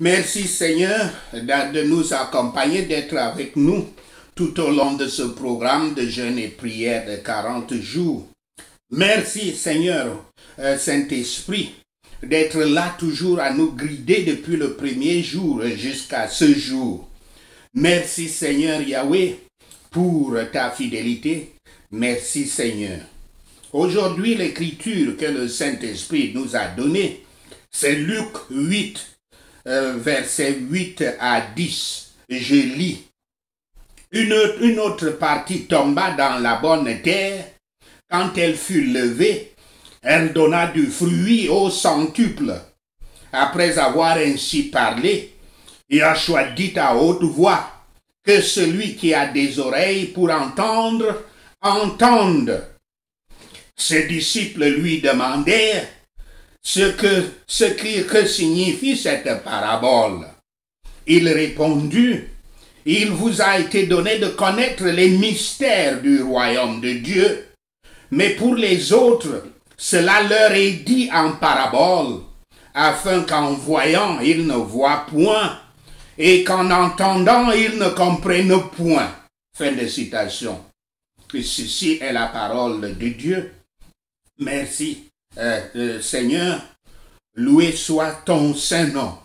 Merci Seigneur de nous accompagner, d'être avec nous tout au long de ce programme de jeûne et prière de 40 jours. Merci Seigneur Saint-Esprit d'être là toujours à nous guider depuis le premier jour jusqu'à ce jour. Merci Seigneur Yahweh pour ta fidélité. Merci Seigneur. Aujourd'hui, l'écriture que le Saint-Esprit nous a donnée, c'est Luc 8, versets 8 à 10. Je lis. Une autre partie tomba dans la bonne terre. Quand elle fut levée, elle donna du fruit au centuple. Après avoir ainsi parlé, Yahshua dit à haute voix, que celui qui a des oreilles pour entendre, entende. Ses disciples lui demandèrent que signifie cette parabole. Il répondit, il vous a été donné de connaître les mystères du royaume de Dieu, mais pour les autres, cela leur est dit en parabole, afin qu'en voyant, ils ne voient point, et qu'en entendant, ils ne comprennent point. Fin de citation. Et ceci est la parole de Dieu. Merci, Seigneur. Loué soit ton saint nom.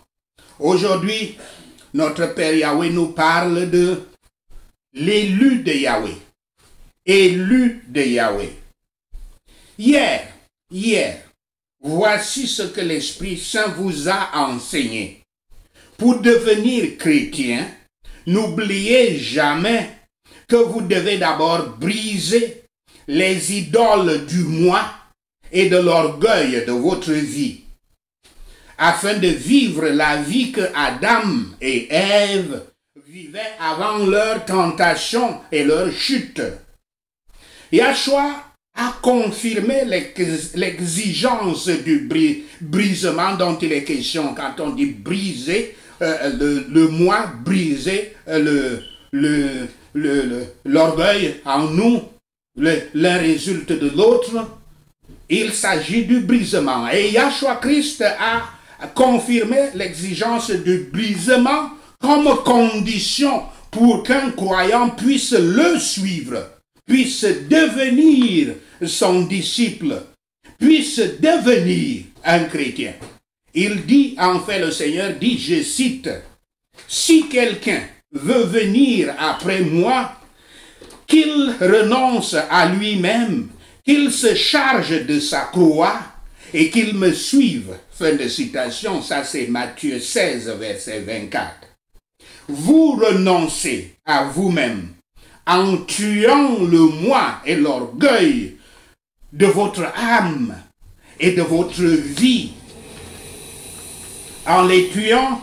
Aujourd'hui, notre Père Yahweh nous parle de l'élu de Yahweh. Élu de Yahweh. Hier, voici ce que l'Esprit Saint vous a enseigné. Pour devenir chrétien, n'oubliez jamais que vous devez d'abord briser les idoles du moi et de l'orgueil de votre vie, afin de vivre la vie que Adam et Ève vivaient avant leur tentation et leur chute. Yahshua a confirmé l'exigence du brisement dont il est question. Quand on dit briser le moi, briser l'orgueil en nous, l'un résulte de l'autre, il s'agit du brisement. Et Yahshua Christ a confirmé l'exigence du brisement comme condition pour qu'un croyant puisse le suivre, puisse devenir son disciple, puisse devenir un chrétien. Il dit, en fait le Seigneur dit, je cite, « Si quelqu'un veut venir après moi, qu'il renonce à lui-même, qu'il se charge de sa croix et qu'il me suive. » Fin de citation, ça c'est Matthieu 16, verset 24. Vous renoncez à vous-même en tuant le moi et l'orgueil de votre âme et de votre vie. En les tuant.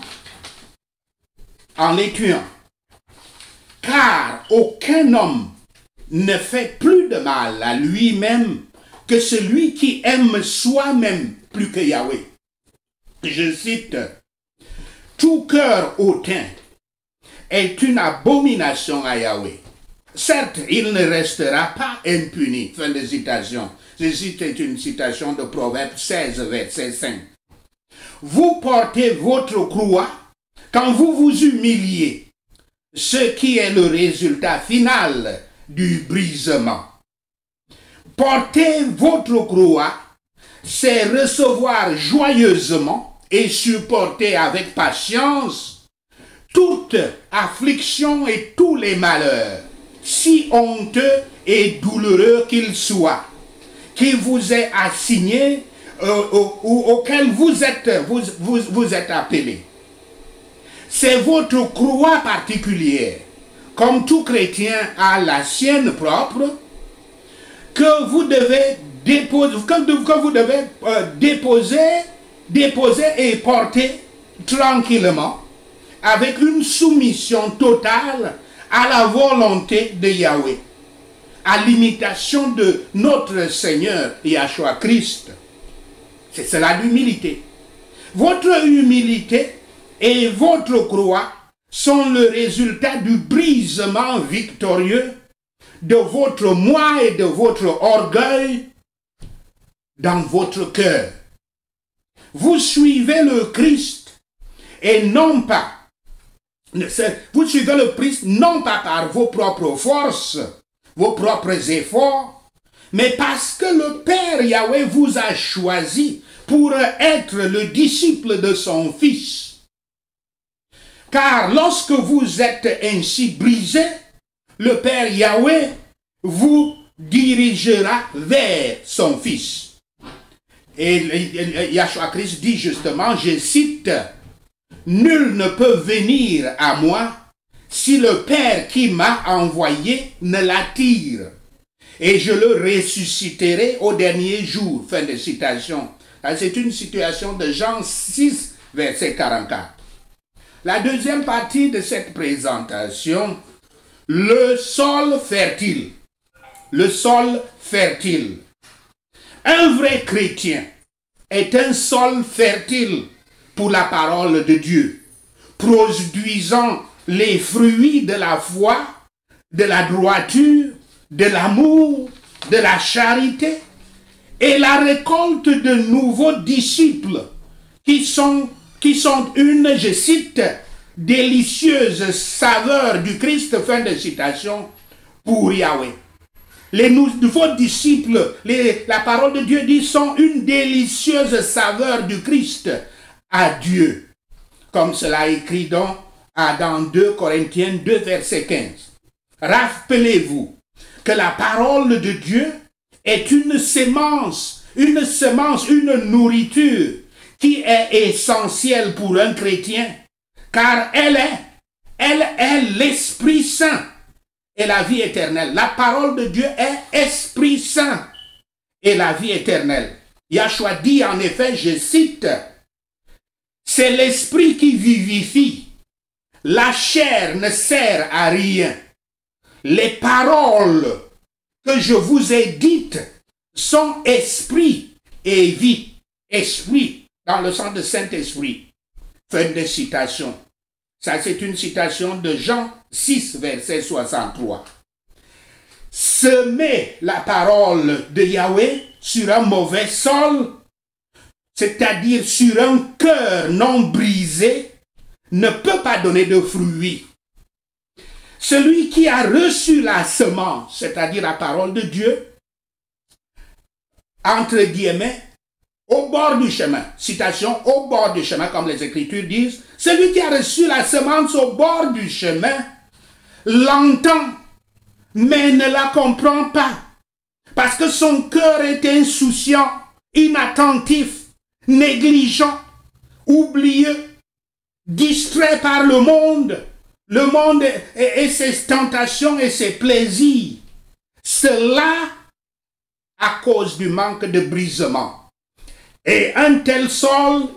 Car aucun homme ne fait plus de mal à lui-même que celui qui aime soi-même plus que Yahweh. Je cite, « Tout cœur hautain est une abomination à Yahweh. Certes, il ne restera pas impuni. » Fin de citation. Ceci est une citation de Proverbe 16, verset 5. Vous portez votre croix quand vous vous humiliez, ce qui est le résultat final du brisement. Porter votre croix, c'est recevoir joyeusement et supporter avec patience toute affliction et tous les malheurs, si honteux et douloureux qu'ils soient, qui vous est assigné ou auquel vous êtes appelé. C'est votre croix particulière, comme tout chrétien a la sienne propre, que vous devez déposer et porter tranquillement, avec une soumission totale à la volonté de Yahweh, à l'imitation de notre Seigneur Yahshua Christ. C'est cela l'humilité. Votre humilité et votre croix sont le résultat du brisement victorieux de votre moi et de votre orgueil dans votre cœur. Vous suivez le Christ et non pas, vous suivez le Christ non pas par vos propres forces, vos propres efforts, mais parce que le Père Yahweh vous a choisi pour être le disciple de son Fils. Car lorsque vous êtes ainsi brisé, le Père Yahweh vous dirigera vers son Fils. Et Yahshua Christ dit justement, je cite, « Nul ne peut venir à moi si le Père qui m'a envoyé ne l'attire, et je le ressusciterai au dernier jour. » Fin de citation. C'est une citation de Jean 6, verset 44. La deuxième partie de cette présentation, le sol fertile. Le sol fertile. Un vrai chrétien est un sol fertile pour la parole de Dieu, produisant les fruits de la foi, de la droiture, de l'amour, de la charité, et la récolte de nouveaux disciples qui sont une, je cite, délicieuse saveur du Christ, fin de citation, pour Yahweh. Les nouveaux disciples, la parole de Dieu dit, sont une délicieuse saveur du Christ à Dieu. Comme cela est écrit dans 2 Corinthiens 2, verset 15. Rappelez-vous que la parole de Dieu est une semence, une nourriture qui est essentielle pour un chrétien, car elle est l'Esprit Saint et la vie éternelle. La parole de Dieu est Esprit Saint et la vie éternelle. Yahshua dit en effet, je cite, « C'est l'Esprit qui vivifie, la chair ne sert à rien. Les paroles que je vous ai dites sont esprit et vie. » Esprit, dans le sens de Saint-Esprit. Fin de citation. Ça, c'est une citation de Jean 6, verset 63. Semer la parole de Yahweh sur un mauvais sol, c'est-à-dire sur un cœur non brisé, ne peut pas donner de fruits. Celui qui a reçu la semence, c'est-à-dire la parole de Dieu, entre guillemets, au bord du chemin, citation, au bord du chemin, comme les Écritures disent, celui qui a reçu la semence au bord du chemin, l'entend, mais ne la comprend pas, parce que son cœur est insouciant, inattentif, négligent, oublieux, distrait par le monde et ses tentations et ses plaisirs. Cela à cause du manque de brisement. Et un tel sol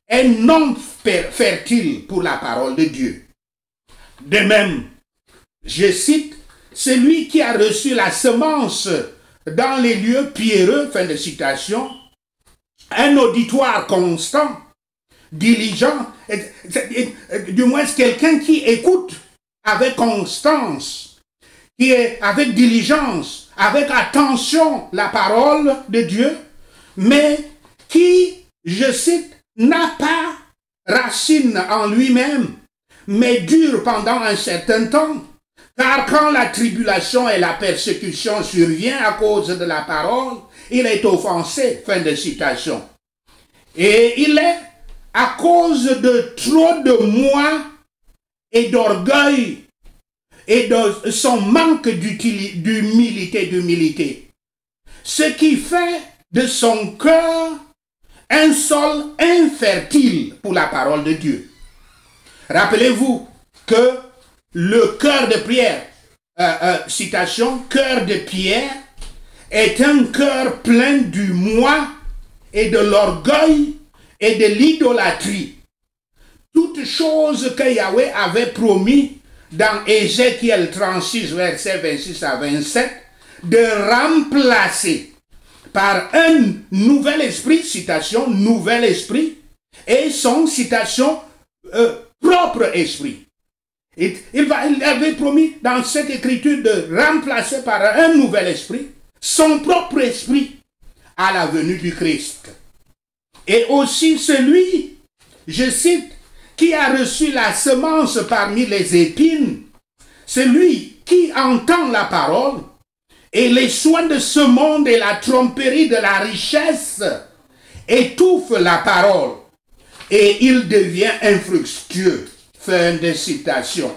est non fertile pour la parole de Dieu. De même, je cite, celui qui a reçu la semence dans les lieux pierreux, fin de citation, un auditoire constant, diligent, du moins quelqu'un qui écoute avec constance, qui est avec diligence, avec attention la parole de Dieu, mais qui, je cite, n'a pas racine en lui-même, mais dure pendant un certain temps. Car quand la tribulation et la persécution survient à cause de la parole, il est offensé, fin de citation. Et il est à cause de trop de moi et d'orgueil et de son manque d'humilité. Ce qui fait de son cœur un sol infertile pour la parole de Dieu. Rappelez-vous que le cœur de pierre, citation, cœur de pierre, est un cœur plein du moi et de l'orgueil et de l'idolâtrie. Toutes choses que Yahweh avait promis dans Ézéchiel 36, versets 26 à 27, de remplacer par un nouvel esprit, citation, nouvel esprit, et son, citation, propre esprit. Il avait promis dans cette écriture de remplacer par un nouvel esprit, son propre esprit, à la venue du Christ. Et aussi celui, je cite, qui a reçu la semence parmi les épines, celui qui entend la parole, et les soins de ce monde et la tromperie de la richesse étouffent la parole, et il devient infructueux. Fin de citation.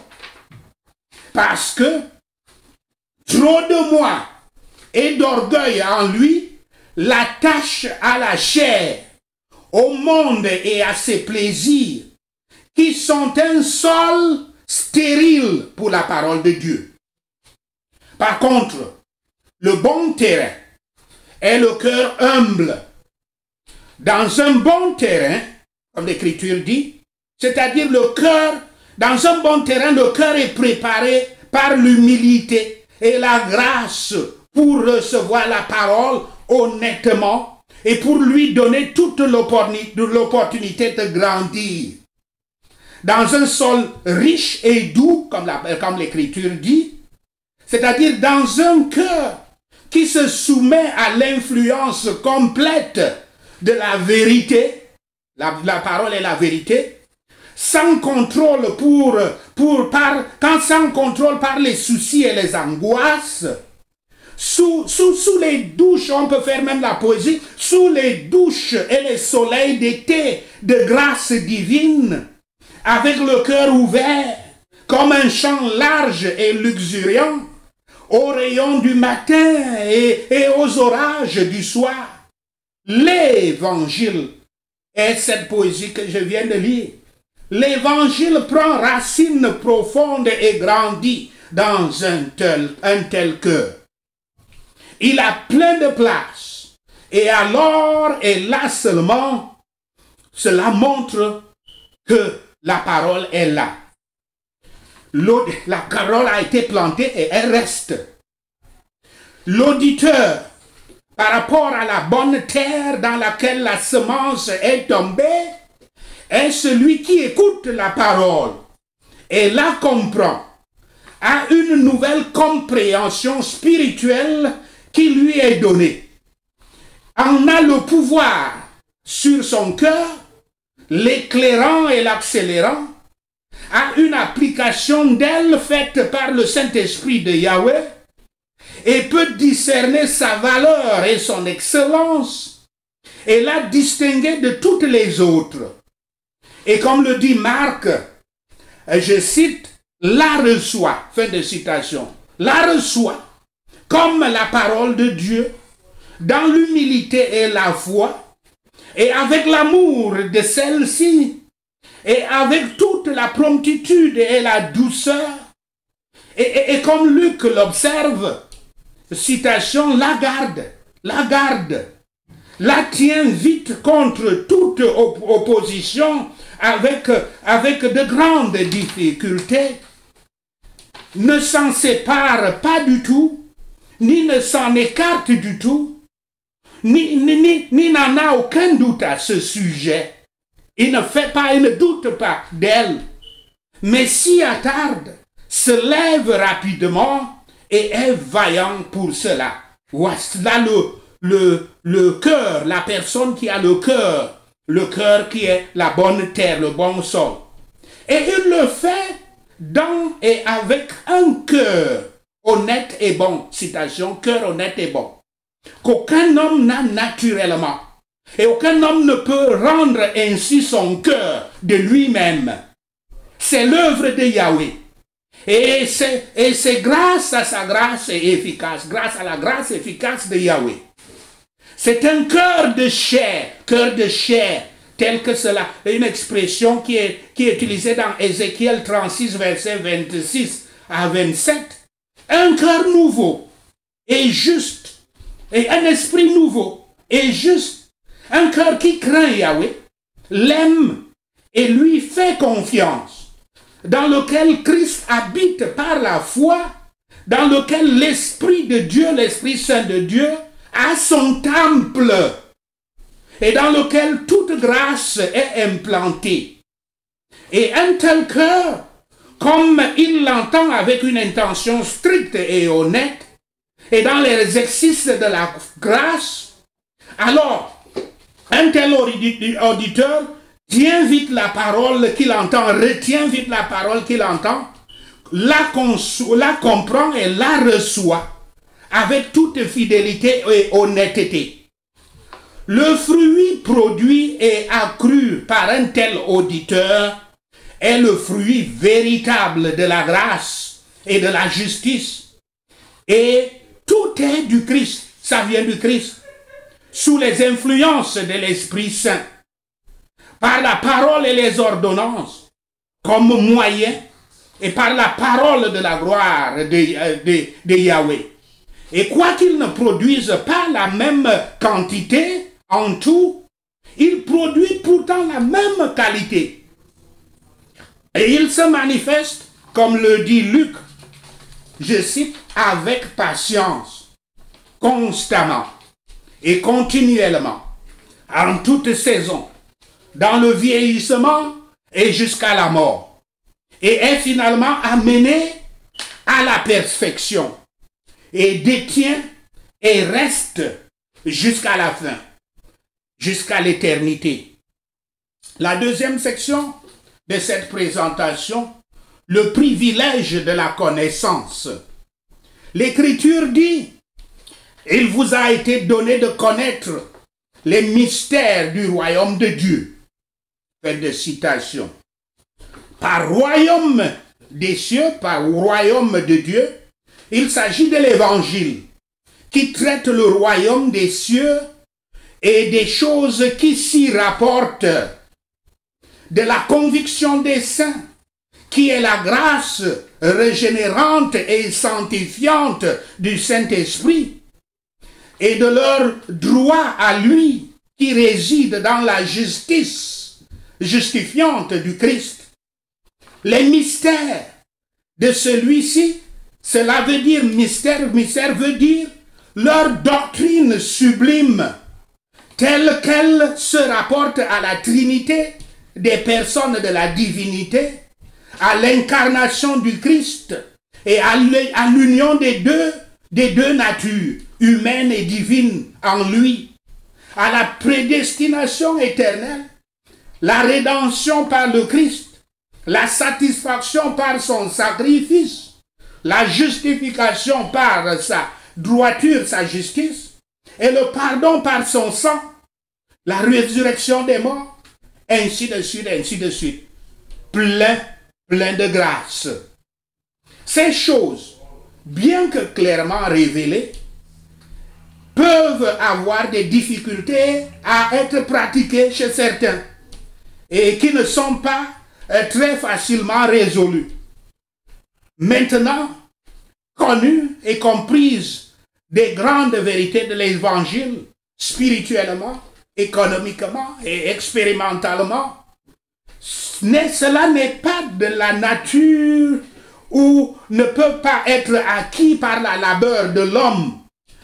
Parce que trop de moi et d'orgueil en lui l'attache à la chair, au monde et à ses plaisirs, qui sont un sol stérile pour la parole de Dieu. Par contre, le bon terrain est le cœur humble. Dans un bon terrain, comme l'Écriture dit, c'est-à-dire le cœur, dans un bon terrain, le cœur est préparé par l'humilité et la grâce pour recevoir la parole honnêtement et pour lui donner toute l'opportunité de grandir. Dans un sol riche et doux, comme l'Écriture dit, c'est-à-dire dans un cœur qui se soumet à l'influence complète de la vérité, la parole est la vérité, sans contrôle sans contrôle par les soucis et les angoisses. Sous les douches, on peut faire même la poésie, sous les douches et les soleils d'été de grâce divine, avec le cœur ouvert, comme un champ large et luxuriant, aux rayons du matin et aux orages du soir. L'Évangile est cette poésie que je viens de lire. L'Évangile prend racine profonde et grandit dans un tel cœur. Il a plein de place. Et alors, et là seulement, cela montre que la parole est là. La parole a été plantée et elle reste. L'auditeur, par rapport à la bonne terre dans laquelle la semence est tombée, est celui qui écoute la parole et la comprend, a une nouvelle compréhension spirituelle qui lui est donnée, en a le pouvoir sur son cœur, l'éclairant et l'accélérant, a une application d'elle faite par le Saint-Esprit de Yahweh et peut discerner sa valeur et son excellence et la distinguer de toutes les autres. Et comme le dit Marc, je cite, la reçoit, fin de citation, la reçoit comme la parole de Dieu, dans l'humilité et la foi, et avec l'amour de celle-ci, et avec toute la promptitude et la douceur, et comme Luc l'observe, citation, la garde, la tient vite contre toute opposition avec de grandes difficultés, ne s'en sépare pas du tout, ni ne s'en écarte du tout, ni n'en a aucun doute à ce sujet. Il ne doute pas d'elle, mais s'y attarde, se lève rapidement et est vaillant pour cela. Voici là le cœur, la personne qui a le cœur qui est la bonne terre, le bon sol. Et il le fait dans et avec un cœur honnête et bon. Citation, cœur honnête et bon. Qu'aucun homme n'a naturellement. Et aucun homme ne peut rendre ainsi son cœur de lui-même. C'est l'œuvre de Yahweh. Et c'est grâce à sa grâce efficace, grâce à la grâce efficace de Yahweh. C'est un cœur de chair, tel que cela, une expression qui est utilisée dans Ézéchiel 36, versets 26 à 27. Un cœur nouveau et juste, et un esprit nouveau et juste. Un cœur qui craint Yahweh, l'aime et lui fait confiance, dans lequel Christ habite par la foi, dans lequel l'Esprit de Dieu, l'Esprit Saint de Dieu, a son temple, et dans lequel toute grâce est implantée. Et un tel cœur, comme il l'entend avec une intention stricte et honnête, et dans l'exercice de la grâce, alors, un tel auditeur tient vite la parole qu'il entend, retient vite la parole qu'il entend, la comprend et la reçoit avec toute fidélité et honnêteté. Le fruit produit et accru par un tel auditeur est le fruit véritable de la grâce et de la justice. Et tout est du Christ, ça vient du Christ, sous les influences de l'Esprit Saint, par la parole et les ordonnances, comme moyen, et par la parole de la gloire de Yahweh. Et quoiqu'ils ne produisent pas la même quantité en tout, ils produisent pourtant la même qualité. Et ils se manifestent, comme le dit Luc, je cite, avec patience, constamment et continuellement, en toute saison, dans le vieillissement et jusqu'à la mort, et est finalement amené à la perfection, et détient et reste jusqu'à la fin, jusqu'à l'éternité. La deuxième section de cette présentation, le privilège de la connaissance. L'Écriture dit, il vous a été donné de connaître les mystères du royaume de Dieu. Fin de citation. Par royaume des cieux, par royaume de Dieu, il s'agit de l'Évangile qui traite le royaume des cieux et des choses qui s'y rapportent, de la conviction des saints, qui est la grâce régénérante et sanctifiante du Saint-Esprit, et de leur droit à lui qui réside dans la justice justifiante du Christ. Les mystères de celui-ci, cela veut dire mystère veut dire leur doctrine sublime, telle qu'elle se rapporte à la Trinité des personnes de la divinité, à l'incarnation du Christ et à l'union des deux natures, humaine et divine en lui, à la prédestination éternelle, la rédemption par le Christ, la satisfaction par son sacrifice, la justification par sa droiture, sa justice, et le pardon par son sang, la résurrection des morts, ainsi de suite, plein de grâce. Ces choses, bien que clairement révélées, peuvent avoir des difficultés à être pratiquées chez certains et qui ne sont pas très facilement résolues. Maintenant, connues et comprises des grandes vérités de l'Évangile, spirituellement, économiquement et expérimentalement, cela n'est pas de la nature ou ne peut pas être acquis par la labeur de l'homme,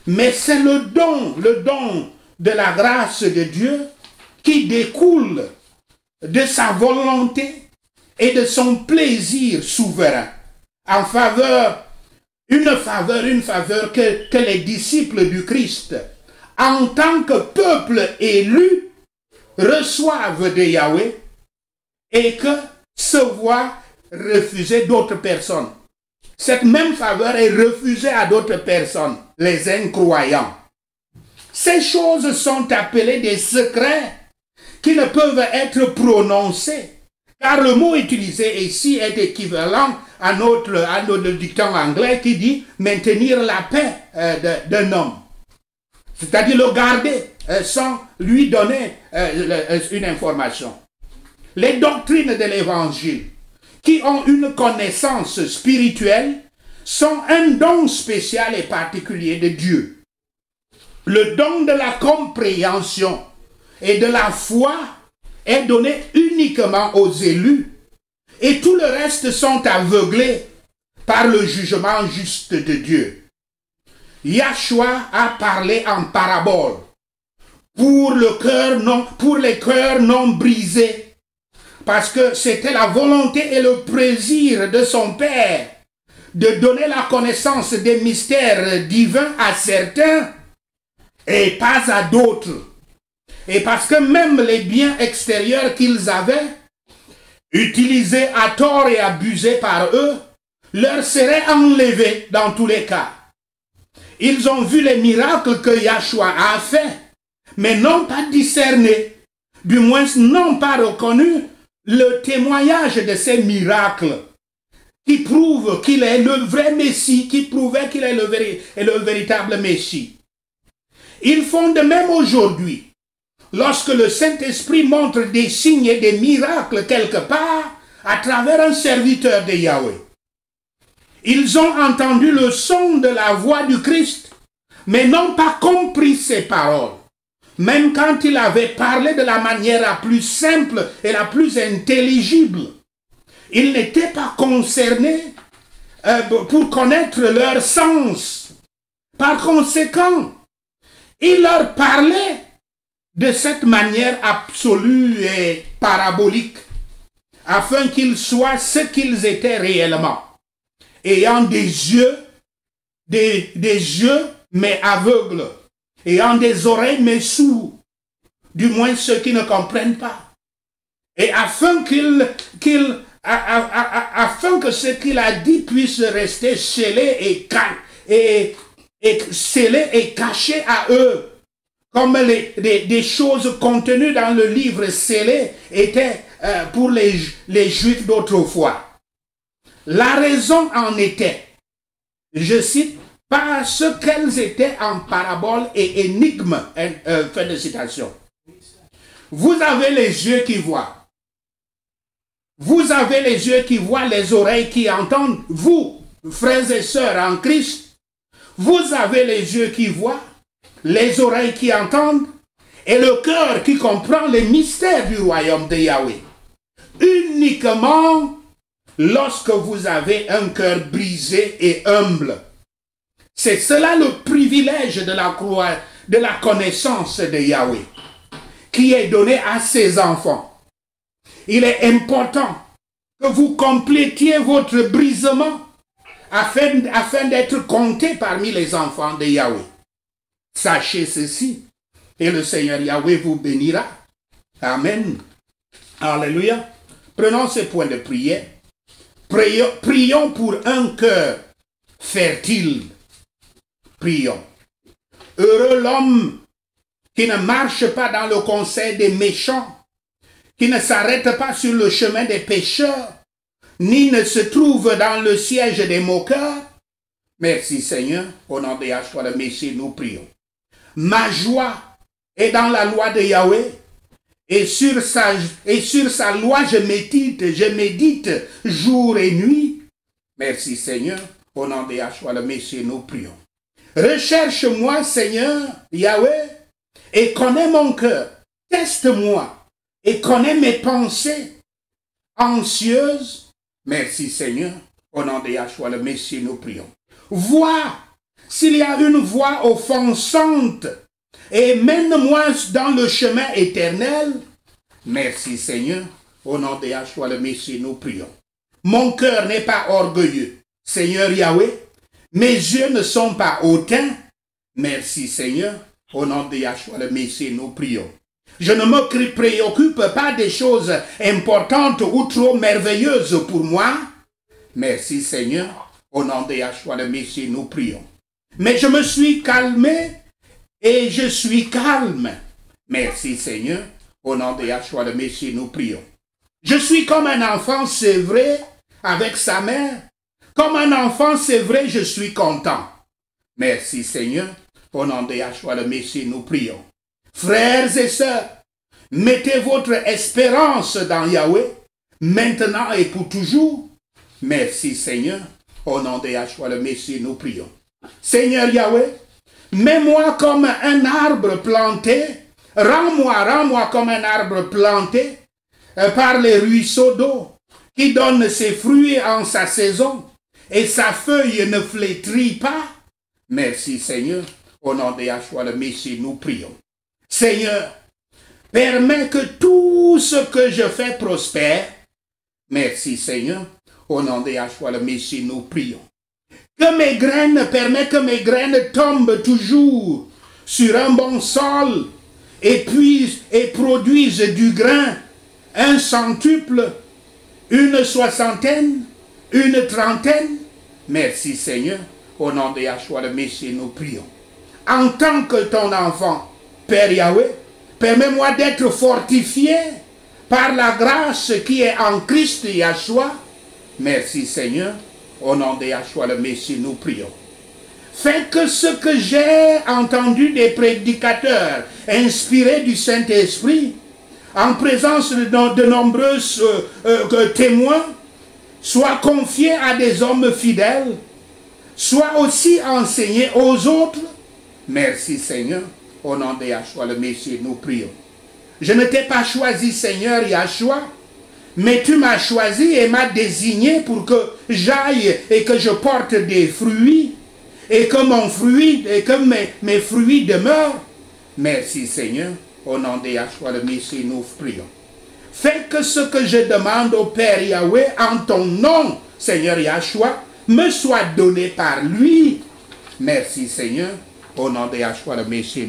mais c'est le don de la grâce de Dieu qui découle de sa volonté et de son plaisir souverain en faveur, une faveur que les disciples du Christ, en tant que peuple élu, reçoivent de Yahweh et que se voient refuser d'autres personnes. Cette même faveur est refusée à d'autres personnes, les incroyants. Ces choses sont appelées des secrets qui ne peuvent être prononcés, car le mot utilisé ici est équivalent à notre dicton anglais qui dit maintenir la paix d'un homme. C'est-à-dire le garder sans lui donner une information. Les doctrines de l'Évangile qui ont une connaissance spirituelle sont un don spécial et particulier de Dieu. Le don de la compréhension et de la foi est donné uniquement aux élus et tout le reste sont aveuglés par le jugement juste de Dieu. Yahshua a parlé en parabole pour les cœurs non brisés, parce que c'était la volonté et le plaisir de son Père de donner la connaissance des mystères divins à certains et pas à d'autres. Et parce que même les biens extérieurs qu'ils avaient, utilisés à tort et abusés par eux, leur seraient enlevés dans tous les cas. Ils ont vu les miracles que Yahshua a fait, mais n'ont pas discerné, du moins n'ont pas reconnu le témoignage de ces miracles qui prouvent qu'il est le vrai Messie, qui prouvait qu'il est le véritable Messie. Ils font de même aujourd'hui. Lorsque le Saint-Esprit montre des signes et des miracles quelque part à travers un serviteur de Yahweh. Ils ont entendu le son de la voix du Christ, mais n'ont pas compris ses paroles. Même quand il avait parlé de la manière la plus simple et la plus intelligible, ils n'étaient pas concernés pour connaître leur sens. Par conséquent, il leur parlait de cette manière absolue et parabolique, afin qu'ils soient ce qu'ils étaient réellement, ayant des yeux mais aveugles, ayant des oreilles mais sourds, du moins ceux qui ne comprennent pas, et afin afin que ce qu'il a dit puisse rester scellé scellé et caché à eux, comme des choses contenues dans le livre scellé étaient pour les Juifs d'autrefois. La raison en était, je cite, parce qu'elles étaient en parabole et énigmes, fin de citation. Vous avez les yeux qui voient. Vous avez les yeux qui voient, les oreilles qui entendent. Vous, frères et sœurs en Christ, vous avez les yeux qui voient, les oreilles qui entendent et le cœur qui comprend les mystères du royaume de Yahweh. Uniquement lorsque vous avez un cœur brisé et humble. C'est cela le privilège de la connaissance de Yahweh qui est donné à ses enfants. Il est important que vous complétiez votre brisement afin d'être compté parmi les enfants de Yahweh. Sachez ceci, et le Seigneur Yahweh vous bénira. Amen. Alléluia. Prenons ce point de prière. Prions pour un cœur fertile. Prions. Heureux l'homme qui ne marche pas dans le conseil des méchants, qui ne s'arrête pas sur le chemin des pécheurs, ni ne se trouve dans le siège des moqueurs. Merci Seigneur, au nom de Yahshua le Messie, nous prions. Ma joie est dans la loi de Yahweh, et sur sa loi je médite jour et nuit. Merci Seigneur, au nom de Yahshua le Messie, nous prions. Recherche-moi Seigneur Yahweh, et connais mon cœur. Teste-moi et connais mes pensées anxieuses. Merci Seigneur, au nom de Yahshua le Messie, nous prions. Vois s'il y a une voie offensante et mène-moi dans le chemin éternel. Merci Seigneur, au nom de Yahshua le Messie, nous prions. Mon cœur n'est pas orgueilleux, Seigneur Yahweh. Mes yeux ne sont pas hautains. Merci Seigneur, au nom de Yahshua le Messie, nous prions. Je ne me préoccupe pas des choses importantes ou trop merveilleuses pour moi. Merci Seigneur, au nom de Yahshua le Messie, nous prions. Mais je me suis calmé et je suis calme. Merci Seigneur, au nom de Yahshua le Messie, nous prions. Je suis comme un enfant sévré avec sa mère. Comme un enfant sévré, je suis content. Merci Seigneur, au nom de Yahshua le Messie, nous prions. Frères et sœurs, mettez votre espérance dans Yahweh, maintenant et pour toujours. Merci Seigneur, au nom de Yahshua le Messie, nous prions. Seigneur Yahweh, mets-moi comme un arbre planté, rends-moi comme un arbre planté par les ruisseaux d'eau, qui donne ses fruits en sa saison, et sa feuille ne flétrit pas. Merci Seigneur, au nom de Yahshua le Messie, nous prions. Seigneur, permets que tout ce que je fais prospère. Merci Seigneur, au nom de Yahshua le Messie, nous prions. Permets que mes graines tombent toujours sur un bon sol et produisent du grain, un centuple, une soixantaine, une trentaine. Merci Seigneur. Au nom de Yahshua le Messie, nous prions. En tant que ton enfant, Père Yahweh, permets-moi d'être fortifié par la grâce qui est en Christ Yahshua. Merci Seigneur. Au nom de Yahshua le Messie, nous prions. Fais que ce que j'ai entendu des prédicateurs inspirés du Saint-Esprit, en présence de nombreux témoins, soit confié à des hommes fidèles, soit aussi enseigné aux autres. Merci Seigneur. Au nom de Yahshua le Messie, nous prions. Je ne t'ai pas choisi Seigneur Yahshua, mais tu m'as choisi et m'as désigné pour que j'aille et que je porte des fruits, et que mon fruit, et que mes fruits demeurent. Merci Seigneur. Au nom de Yahshua le Messie, nous prions. Fais que ce que je demande au Père Yahweh en ton nom, Seigneur Yahshua, me soit donné par lui. Merci Seigneur. Au nom de Yahshua le Messie.